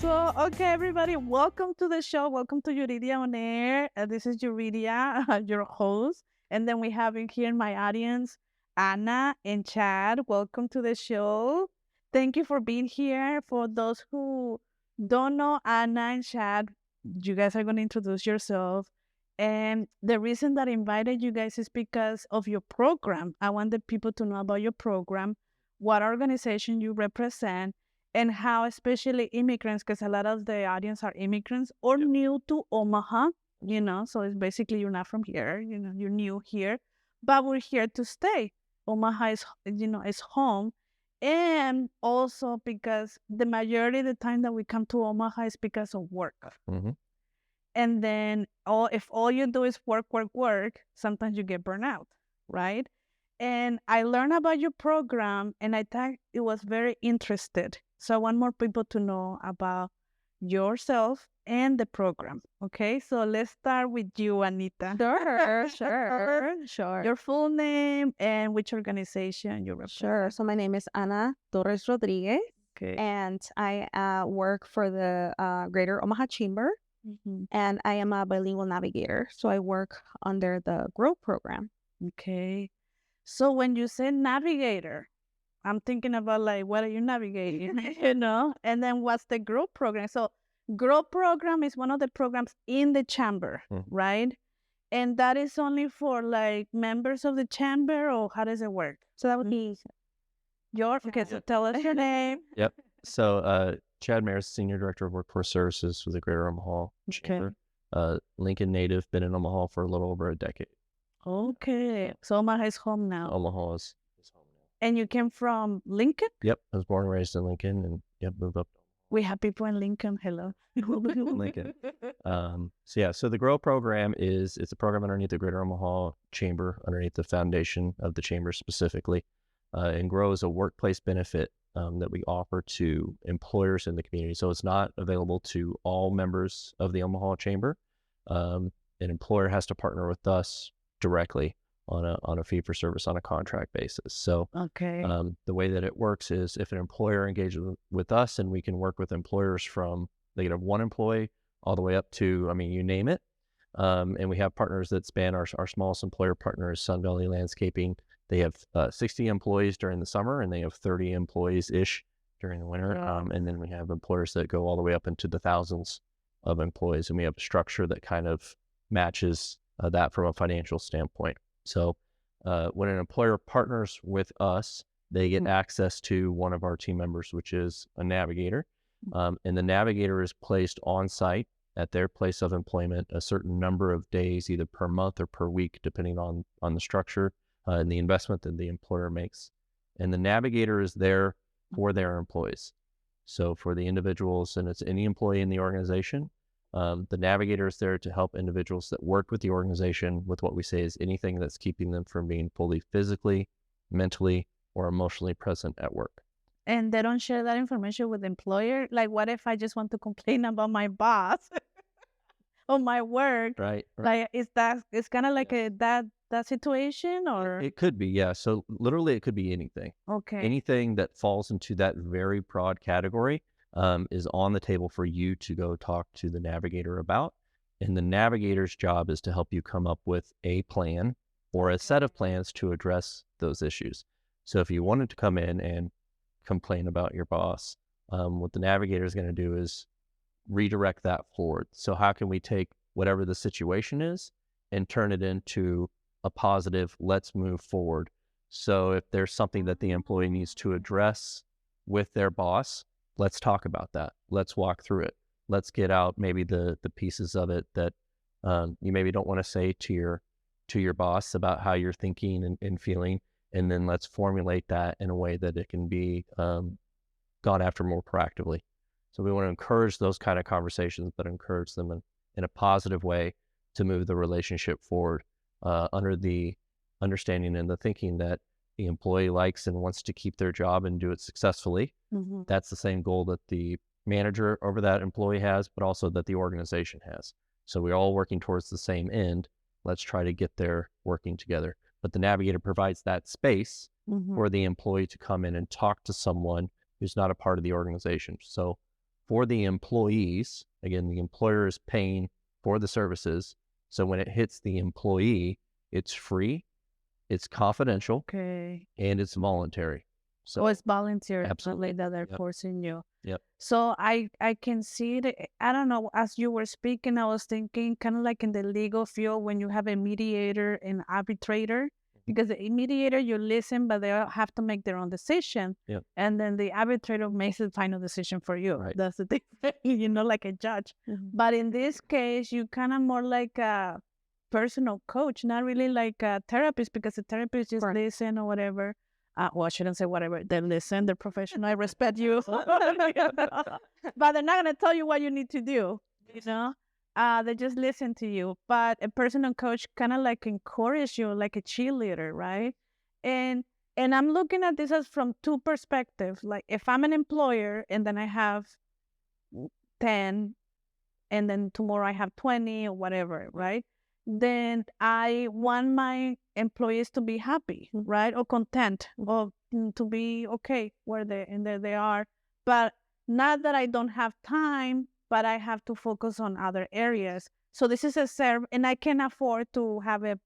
So, okay, everybody, welcome to the show. Welcome to Yuridia On Air. This is Yuridia, your host. And then we have in here in my audience, Anna and Chad. Welcome to the show. Thank you for being here. For those who don't know Anna and Chad, you guys are going to introduce yourself. And the reason that I invited you guys is because of your program. I wanted people to know about your program, what organization you represent, and how especially immigrants, because a lot of the audience are immigrants or new to Omaha, so it's basically you're not from here, you're new here, but we're here to stay. Omaha is home. And also because the majority of the time that we come to Omaha is because of work. Mm-hmm. And then if all you do is work, work, work, sometimes you get burned out, right? And I learned about your program and I thought it was very interested. So I want more people to know about yourself and the program. Okay, so let's start with you, Anita. Sure. Your full name and which organization you represent. Sure. So my name is Ana Torres Rodriguez, Okay. and I work for the Greater Omaha Chamber, Mhm. and I am a bilingual navigator. So I work under the GROW program. Okay. So when you say navigator, I'm thinking about like, what are you navigating, And then what's the GROW program? So GROW program is one of the programs in the chamber, right? And that is only for like members of the chamber, or how does it work? So that would be Okay, so tell us your name. Yep. So Chad Maris, Senior Director of Workforce Services for the Greater Omaha Chamber. Lincoln native, been in Omaha for a little over a decade. Okay. So Omaha is home now. Omaha is home now. And you came from Lincoln? Yep. I was born and raised in Lincoln and moved up. We have people in Lincoln. Hello. Lincoln. So the GROW program it's a program underneath the Greater Omaha Chamber, underneath the foundation of the chamber specifically. And GROW is a workplace benefit that we offer to employers in the community. So it's not available to all members of the Omaha Chamber. An employer has to partner with us directly on a fee for service on a contract basis. So okay. The way that it works is if an employer engages with us, and we can work with employers from one employee all the way up to, you name it. And we have partners that span our smallest employer partner is Sun Valley Landscaping. They have 60 employees during the summer, and they have 30 employees-ish during the winter. And then we have employers that go all the way up into the thousands of employees, and we have a structure that kind of matches that from a financial standpoint. So when an employer partners with us, they get access to one of our team members, which is a navigator. And the navigator is placed on site at their place of employment a certain number of days, either per month or per week, depending on the structure and the investment that the employer makes. And the navigator is there for their employees. So for the individuals, and it's any employee in the organization, the navigator is there to help individuals that work with the organization with what we say is anything that's keeping them from being fully physically, mentally, or emotionally present at work. And they don't share that information with the employer? Like, what if I just want to complain about my boss or my work? Right. Like, it's kind of like that situation, or? It could be, yeah. So literally it could be anything. Okay. Anything that falls into that very broad category is on the table for you to go talk to the navigator about. And the navigator's job is to help you come up with a plan or a set of plans to address those issues. So if you wanted to come in and complain about your boss, what the navigator is going to do is redirect that forward. So how can we take whatever the situation is and turn it into a positive, let's move forward. So if there's something that the employee needs to address with their boss, let's talk about that. Let's walk through it. Let's get out maybe the pieces of it that you maybe don't want to say to your boss about how you're thinking and feeling. And then let's formulate that in a way that it can be gone after more proactively. So we want to encourage those kind of conversations, but encourage them in a positive way to move the relationship forward under the understanding and the thinking that the employee likes and wants to keep their job and do it successfully. That's the same goal that the manager over that employee has, but also that the organization has. So we're all working towards the same end. Let's try to get there working together. But the navigator provides that space for the employee to come in and talk to someone who's not a part of the organization. So For the employees, again, the employer is paying for the services. So when it hits the employee, it's free, it's confidential, Okay. and it's voluntary. So it's volunteer, absolutely. that they're Yep. forcing you. Yep. So I can see that. I don't know. As you were speaking, I was thinking kind of like in the legal field when you have a mediator and arbitrator. Because the mediator, you listen, but they all have to make their own decision. Yep. And then the arbitrator makes the final decision for you. Right. That's the thing, like a judge. But in this case, you kind of more like a personal coach, not really like a therapist, because the therapist just listen or whatever. Well, I shouldn't say whatever. They listen. They're professional. I respect you. But they're not going to tell you what you need to do, They just listen to you. But a personal coach kind of like encourage you like a cheerleader, right? And I'm looking at this as from two perspectives. Like if I'm an employer and then I have 10 and then tomorrow I have 20 or whatever, right? Then I want my employees to be happy, right? Or content, or to be okay where they are. But not that I don't have time, but I have to focus on other areas. So this is a serve, and I can afford to have a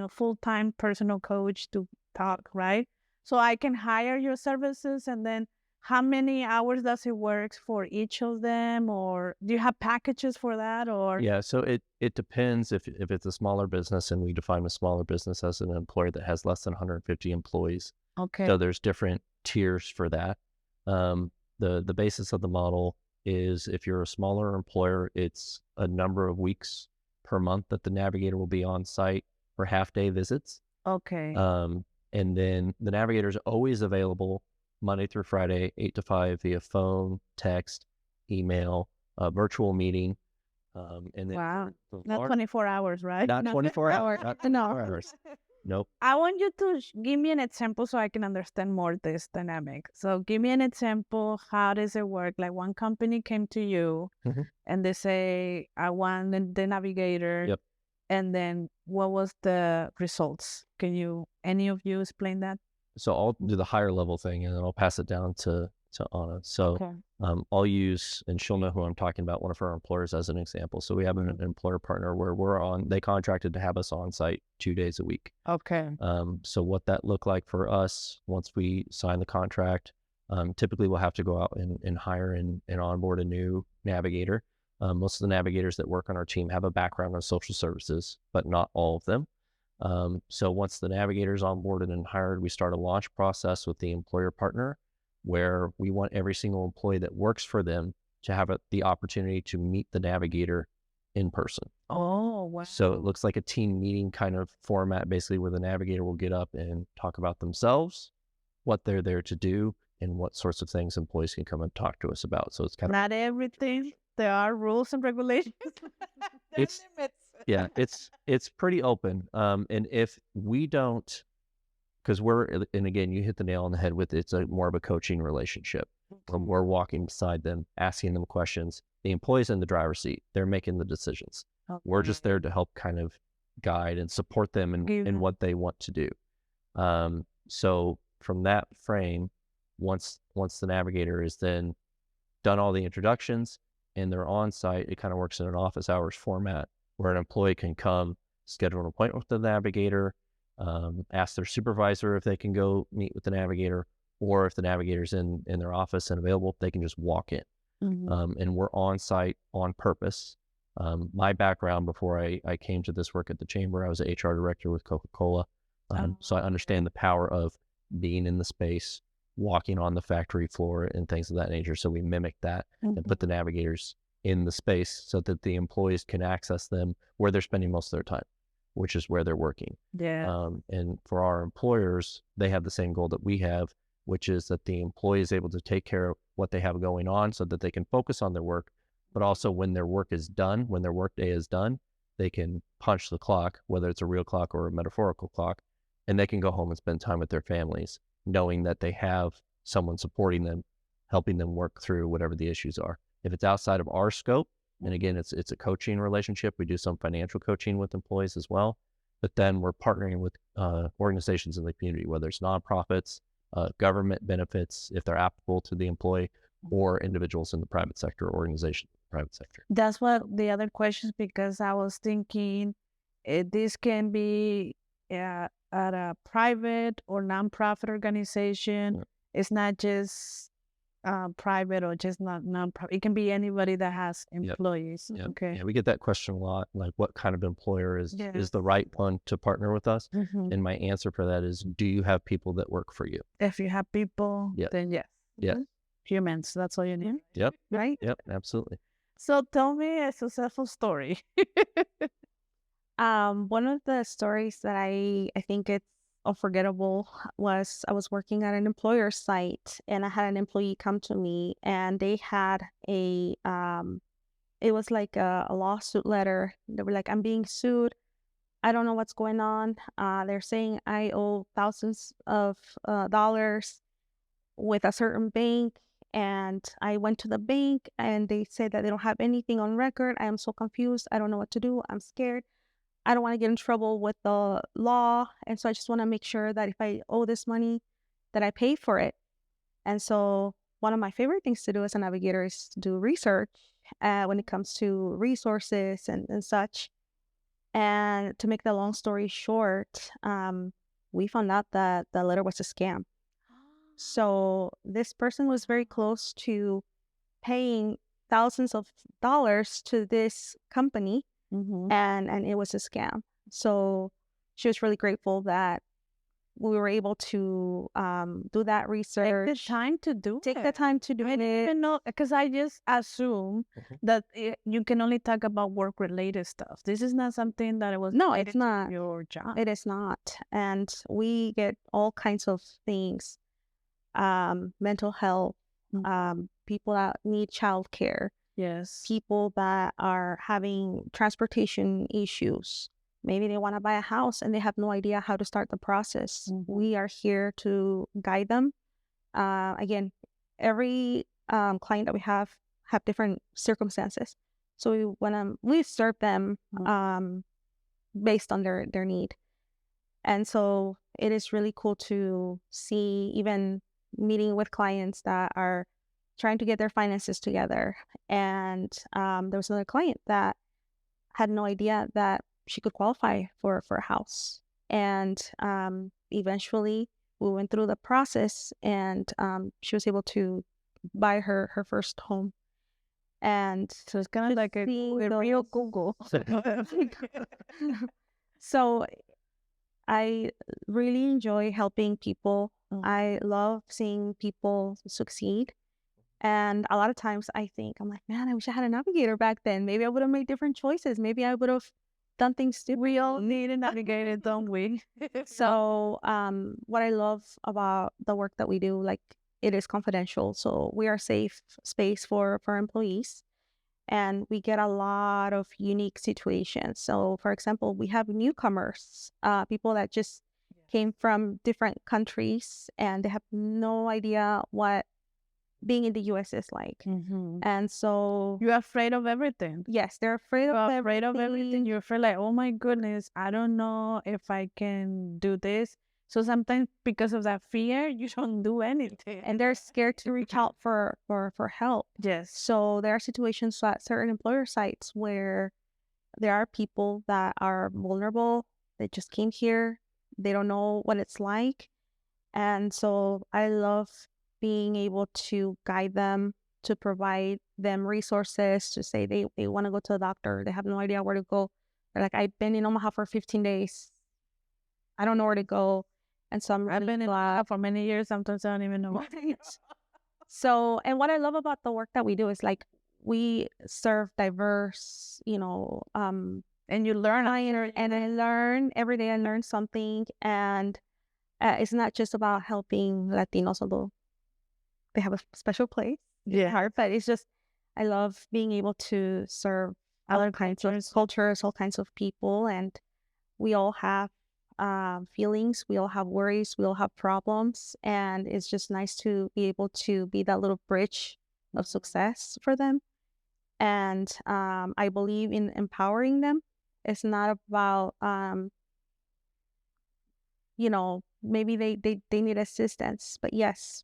full-time personal coach to talk, right? So I can hire your services, and then how many hours does it work for each of them, or do you have packages for that? Or yeah, so it depends if it's a smaller business, and we define a smaller business as an employer that has less than 150 employees. Okay. So there's different tiers for that. The basis of the model is if you're a smaller employer, it's a number of weeks per month that the navigator will be on site for half-day visits. Okay. And then the navigator is always available Monday through Friday, 8 to 5 via phone, text, email, virtual meeting. And then wow. Not 24 hours, right? Not 24 hours. Not 24 No. hours. Nope. I want you to give me an example so I can understand more this dynamic. So give me an example. How does it work? Like one company came to you and they say, I want the navigator. Yep. And then what was the results? Can any of you explain that? So I'll do the higher level thing and then I'll pass it down to Anna. So I'll use, and she'll know who I'm talking about, one of our employers as an example. So we have an employer partner where they contracted to have us on site 2 days a week. Okay. So what that looked like for us, once we sign the contract, typically we'll have to go out and hire and onboard a new navigator. Most of the navigators that work on our team have a background in social services, but not all of them. So once the navigator's onboarded and hired, we start a launch process with the employer partner where we want every single employee that works for them to have the opportunity to meet the navigator in person. Oh, wow. So it looks like a team meeting kind of format, basically, where the navigator will get up and talk about themselves, what they're there to do, and what sorts of things employees can come and talk to us about. So it's kind of not everything. There are rules and regulations. It's limits. Yeah, it's pretty open. And if we don't, because and again, you hit the nail on the head with it's more of a coaching relationship. We're walking beside them, asking them questions. The employee's in the driver's seat. They're making the decisions. Okay. We're just there to help kind of guide and support them in what they want to do. So from that frame, once the navigator is then done all the introductions and they're on site, it kind of works in an office hours format where an employee can come, schedule an appointment with the navigator, ask their supervisor if they can go meet with the navigator, or if the navigator's in their office and available, they can just walk in. And we're on site on purpose. My background before I came to this work at the chamber, I was an HR director with Coca-Cola. So I understand the power of being in the space, walking on the factory floor and things of that nature. So we mimic that and put the navigators in the space so that the employees can access them where they're spending most of their time, which is where they're working. Yeah. And for our employers, they have the same goal that we have, which is that the employee is able to take care of what they have going on so that they can focus on their work, but also when their work is done, when their workday is done, they can punch the clock, whether it's a real clock or a metaphorical clock, and they can go home and spend time with their families, knowing that they have someone supporting them, helping them work through whatever the issues are. If it's outside of our scope, and again, it's a coaching relationship. We do some financial coaching with employees as well, but then we're partnering with organizations in the community, whether it's nonprofits, government benefits, if they're applicable to the employee, or individuals in the private sector, organizations in the private sector. That's what the other questions, because I was thinking this can be at a private or nonprofit organization. Yeah. It's not just private or just not nonprofit. It can be anybody that has employees. Yep. Okay. Yeah, we get that question a lot, like what kind of employer is Yes. the right one to partner with us? Mhm. And my answer for that is, do you have people that work for you? If you have people, Yeah. then yes. Yeah. Mhm. Humans, that's all you need. Yep. Right? Yep, absolutely. So tell me a successful story. One of the stories that I think it's unforgettable was I was working at an employer site and I had an employee come to me and they had it was like a lawsuit letter. They were like, I'm being sued. I don't know what's going on. They're saying I owe thousands of dollars with a certain bank. And I went to the bank and they said that they don't have anything on record. I am so confused. I don't know what to do. I'm scared. I don't want to get in trouble with the law. And so I just want to make sure that if I owe this money, that I pay for it. And so one of my favorite things to do as a navigator is to do research when it comes to resources and such. And to make the long story short, we found out that the letter was a scam. So this person was very close to paying thousands of dollars to this company, and it was a scam. So she was really grateful that we were able to do that Take research. the time to do Take it. the time to do I didn't it. even know, because I just assume that you can only talk about work-related stuff. This is not something that it was No, related it's to not. your job. It is not. And we get all kinds of things, mental health, people that need childcare, Yes. people that are having transportation issues. Maybe they want to buy a house and they have no idea how to start the process. We are here to guide them. Again, every client that we have different circumstances. So we serve them based on their need. And so it is really cool to see, even meeting with clients that are trying to get their finances together. And there was another client that had no idea that she could qualify for a house. And eventually we went through the process and she was able to buy her first home. And So it's kind of like a real Google. So I really enjoy helping people. I love seeing people succeed. And a lot of times I think, I'm like, man, I wish I had a navigator back then. Maybe I would have made different choices. Maybe I would have done things differently. We all need a navigator, don't we? So what I love about the work that we do, like, it is confidential. So we are a safe space for employees. And we get a lot of unique situations. So, for example, we have newcomers, people that just came from different countries and they have no idea what being in the US is like. And so you're afraid of everything. Yes, they're afraid of everything. You're afraid, like, oh my goodness, I don't know if I can do this. So sometimes because of that fear, you don't do anything. And they're scared to reach out for help. Yes. So there are situations at certain employer sites where there are people that are vulnerable. They just came here. They don't know what it's like. And so I love being able to guide them, to provide them resources, to say they want to go to the doctor. They have no idea where to go. They're like, I've been in Omaha for 15 days. I don't know where to go. And so I've been in Omaha for many years. Sometimes I don't even know. So, and what I love about the work that we do is, like, we serve diverse, and you learn. And I learn every day. I learn something. And it's not just about helping Latinos, although they have a special place in my heart, but it's just, I love being able to serve other kinds of cultures, all kinds of people. And we all have feelings, we all have worries, we all have problems. And it's just nice to be able to be that little bridge of success for them. And I believe in empowering them. It's not about, maybe they need assistance, but yes,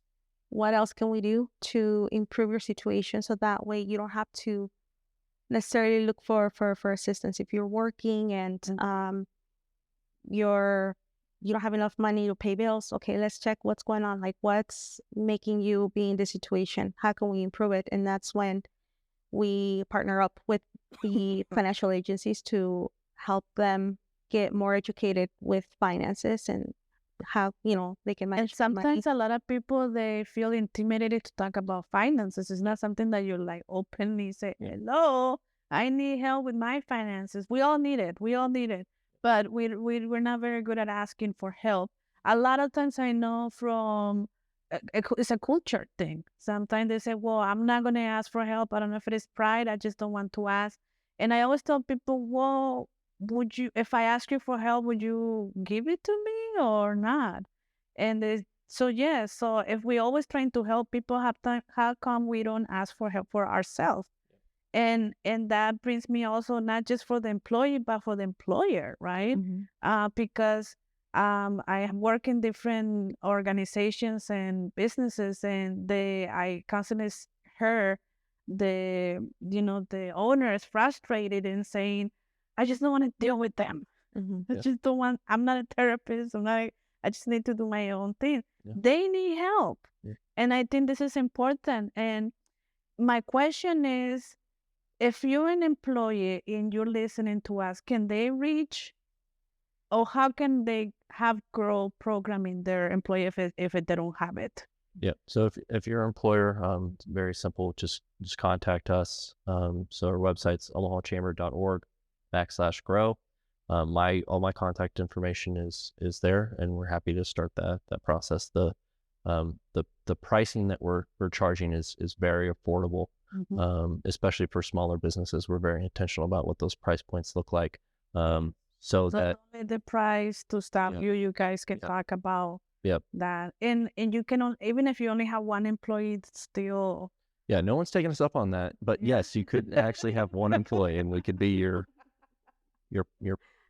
what else can we do to improve your situation so that way you don't have to necessarily look for assistance if you're working and you're you don't have enough money to pay bills. Okay, let's check what's going on. Like, what's making you be in this situation? How can we improve it? And that's when we partner up with the financial agencies to help them get more educated with finances and how, they can And manage their money. sometimes a lot of people, they feel intimidated to talk about finances. It's not something that you like openly say, hello, I need help with my finances. We all need it. We all need it. But we're not very good at asking for help. A lot of times I know from, it's a culture thing. Sometimes they say, well, I'm not going to ask for help. I don't know if it is pride. I just don't want to ask. And I always tell people, well, would you, if I ask you for help, would you give it to me or not? And so yeah, so if we always trying to help people, how come we don't ask for help for ourselves? And that brings me also not just for the employee but for the employer, right? Because I work in different organizations and businesses, and I constantly hear the owners frustrated and saying, I just don't want to deal with them. I just don't want. I'm not a therapist. I just need to do my own thing. They need help, and I think this is important. And my question is, if you're an employee and you're listening to us, can they reach, or how can they have growth program in their employee if they don't have it? Yeah. So if you're an employer, it's very simple. Just contact us. So our website's omahachamber.org/grow. All my contact information is there, and we're happy to start that process. The pricing that we're charging is very affordable, especially for smaller businesses. We're very intentional about what those price points look like. So that only the price to stop you guys can talk about that, and you can even if you only have one employee, it's still no one's taking us up on that. But yes, you could actually have one employee, and we could be your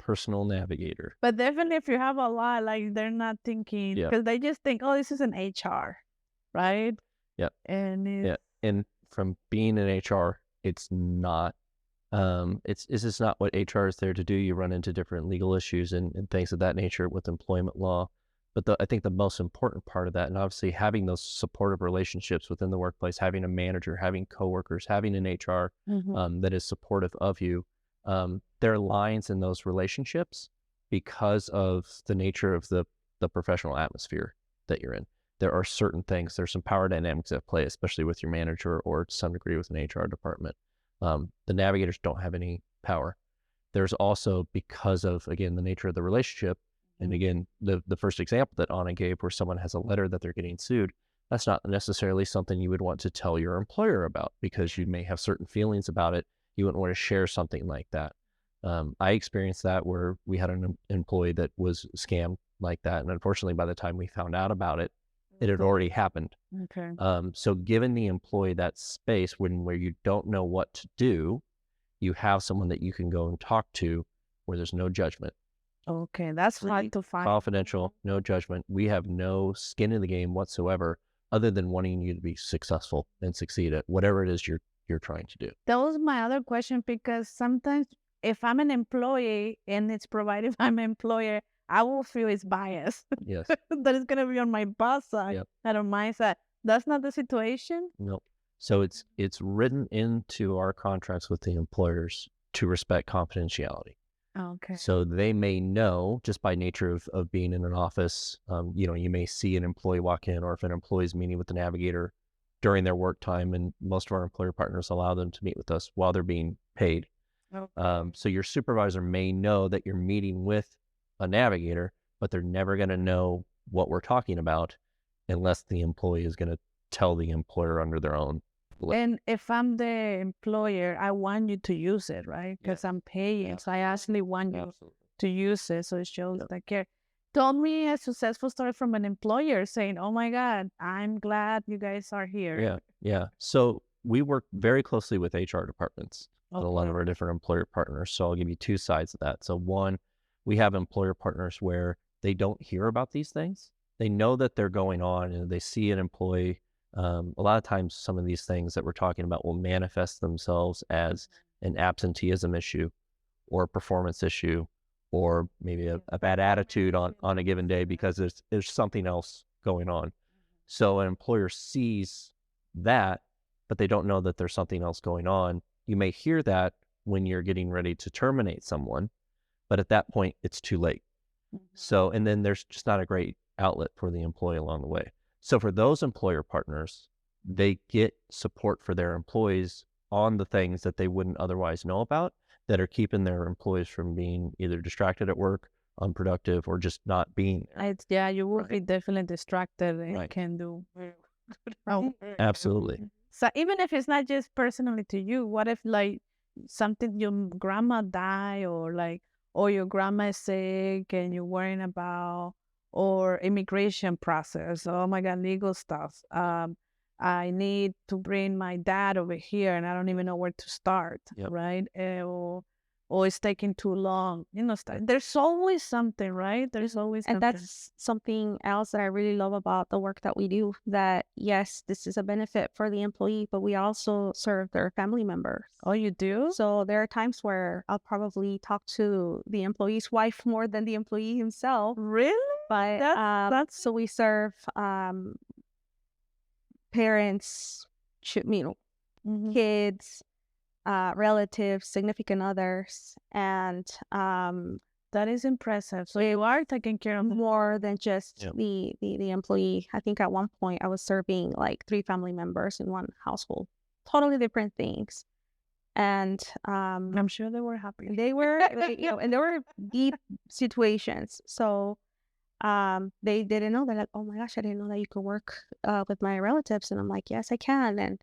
personal navigator. But definitely if you have a lot, like they're not thinking, because they just think, oh, this is an HR, right? And and from being in HR, it's not it's just not what HR is there to do. You run into different legal issues and things of that nature with employment law. But I think the most important part of that, and obviously having those supportive relationships within the workplace, having a manager, having coworkers, having an HR that is supportive of you, there are lines in those relationships because of the nature of the professional atmosphere that you're in. There are certain things, there's some power dynamics at play, especially with your manager or to some degree with an HR department. The navigators don't have any power. There's also, because of, again, the nature of the relationship, and again, the first example that Anna gave where someone has a letter that they're getting sued, that's not necessarily something you would want to tell your employer about because you may have certain feelings about it. You wouldn't want to share something like that. I experienced that where we had an employee that was scammed like that. And unfortunately, by the time we found out about it, it had already happened. So giving the employee that space where you don't know what to do, you have someone that you can go and talk to where there's no judgment. Okay, that's hard to find. Confidential, no judgment. We have no skin in the game whatsoever other than wanting you to be successful and succeed at whatever it is you're trying to do. That was my other question, because sometimes if I'm an employee and it's provided by my employer, I will feel it's biased. Yes. That is going to be on my boss side, not on my side. That's not the situation? No. So it's written into our contracts with the employers to respect confidentiality. Okay. So they may know just by nature of being in an office, you may see an employee walk in, or if an employee is meeting with the navigator during their work time, and most of our employer partners allow them to meet with us while they're being paid. Okay. So your supervisor may know that you're meeting with a navigator, but they're never going to know what we're talking about unless the employee is going to tell the employer under their own. And if I'm the employer, I want you to use it, right? Because I'm paying. So I actually want you to use it. So it shows that care. Told me a successful story from an employer saying, oh my God, I'm glad you guys are here. Yeah. So we work very closely with HR departments and a lot of our different employer partners. So I'll give you two sides of that. So one, we have employer partners where they don't hear about these things. They know that they're going on and they see an employee A lot of times, some of these things that we're talking about will manifest themselves as an absenteeism issue or a performance issue or maybe a bad attitude on a given day because there's something else going on. So an employer sees that, but they don't know that there's something else going on. You may hear that when you're getting ready to terminate someone, but at that point, it's too late. So, and then there's just not a great outlet for the employee along the way. So for those employer partners, they get support for their employees on the things that they wouldn't otherwise know about that are keeping their employees from being either distracted at work, unproductive, or just not being there. Yeah, you will be definitely distracted and Right. can do. Oh, Absolutely. so even if it's not just personally to you, what if like something your grandma die or your grandma is sick and you're worrying about or immigration process? Oh my God, legal stuff. I need to bring my dad over here and I don't even know where to start, Yep. right? Or it's taking too long. There's always something, right? There's always And something. that's something else that I really love about the work that we do, that yes, this is a benefit for the employee, but we also serve their family members. Oh, you do? So there are times where I'll probably talk to the employee's wife more than the employee himself. Really? But That's so we serve parents, Mhm. kids, relatives, significant others, and That is impressive. So you are taking care of them. more than just Yep. the employee. I think at one point I was serving like 3 family members in one household, totally different things. And I'm sure they were happy. they were, and there were deep situations. So they didn't know. They're like, "Oh my gosh, I didn't know that you could work with my relatives." And I'm like, "Yes, I can." And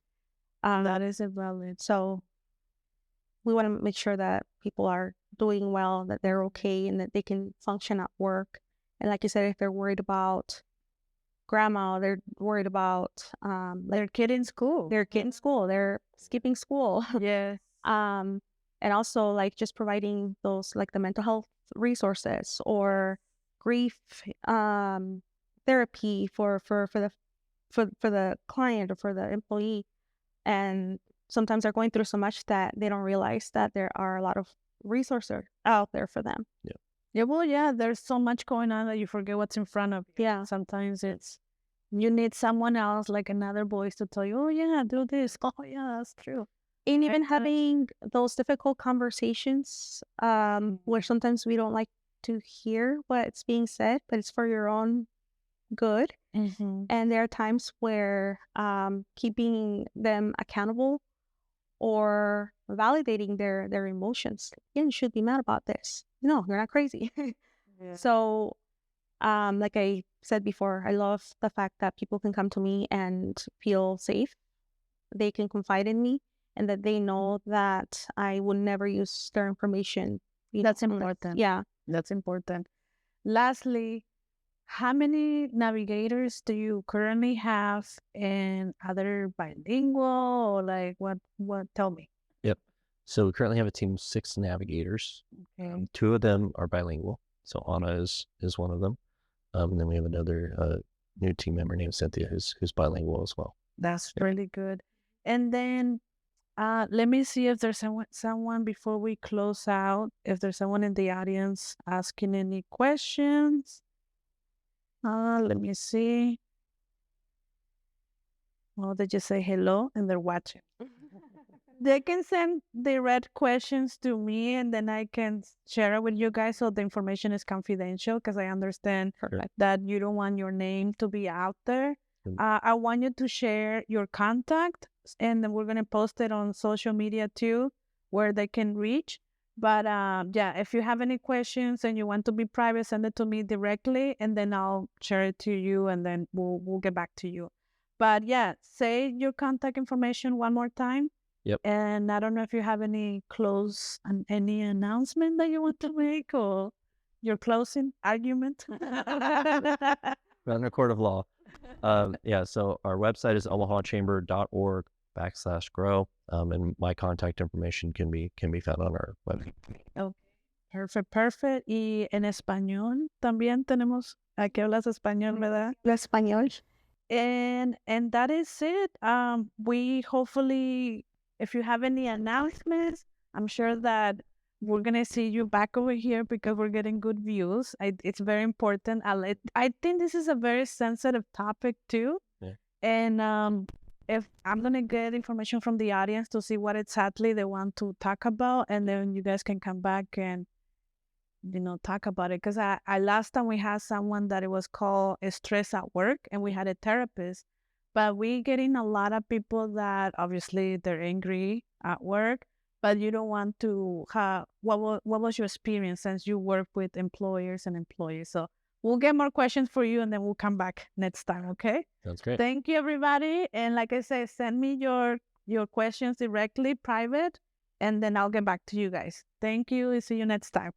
That is a valid. so we want to make sure that people are doing well, that they're okay, and that they can function at work. And like you said, if they're worried about grandma, they're worried about Their kid in school. their kid in school, they're skipping school. Yes. And also like just providing those like the mental health resources or grief therapy for the client or for the employee. And sometimes they're going through so much that they don't realize that there are a lot of resources out there for them. Yeah, well, yeah, there's so much going on that you forget what's in front of you. Yeah. Sometimes you need someone else, like another voice to tell you, oh, yeah, do this. Oh, yeah, that's true. And even having those difficult conversations where sometimes we don't like to hear what's being said, but it's for your own good. Mm-hmm. And there are times where keeping them accountable or validating their emotions. Yeah, you should be mad about this. No, you're not crazy. Yeah. So, like I said before, I love the fact that people can come to me and feel safe. They can confide in me, and that they know that I would never use their information. That's unless- important. Yeah. That's important. Lastly, how many navigators do you currently have and other bilingual or like what tell me? Yep. So we currently have a team of 6 navigators. Okay. 2 of them are bilingual. So Anna is one of them. And then we have another new team member named Cynthia who's bilingual as well. That's really good. And then let me see if there's someone before we close out, if there's someone in the audience asking any questions. Let me see. Oh, they just say hello and they're watching. They can send direct questions to me and then I can share it with you guys so the information is confidential because I understand that you don't want your name to be out there. I want you to share your contact and then we're going to post it on social media too where they can reach. But yeah, if you have any questions and you want to be private, send it to me directly and then I'll share it to you and then we'll get back to you. But yeah, say your contact information one more time. Yep. And I don't know if you have any any announcement that you want to make or your closing argument. Under court of law. Yeah, so our website is omahachamber.org/grow. And my contact information can be found on our website. Okay. Perfect. Y en español también tenemos, aquí hablas español, ¿verdad? Lo español. And that is it. We hopefully, if you have any announcements, I'm sure that we're gonna see you back over here because we're getting good views. It's very important. I think this is a very sensitive topic too. Yeah. And if I'm gonna get information from the audience to see what exactly they want to talk about, and then you guys can come back and talk about it. Because I last time we had someone that it was called stress at work, and we had a therapist. But we getting a lot of people that obviously they're angry at work, but you don't want to have what was your experience since you work with employers and employees. So we'll get more questions for you, and then we'll come back next time. Okay. Sounds great. Thank you, everybody. And like I said, send me your questions directly, private, and then I'll get back to you guys. Thank you. See you next time.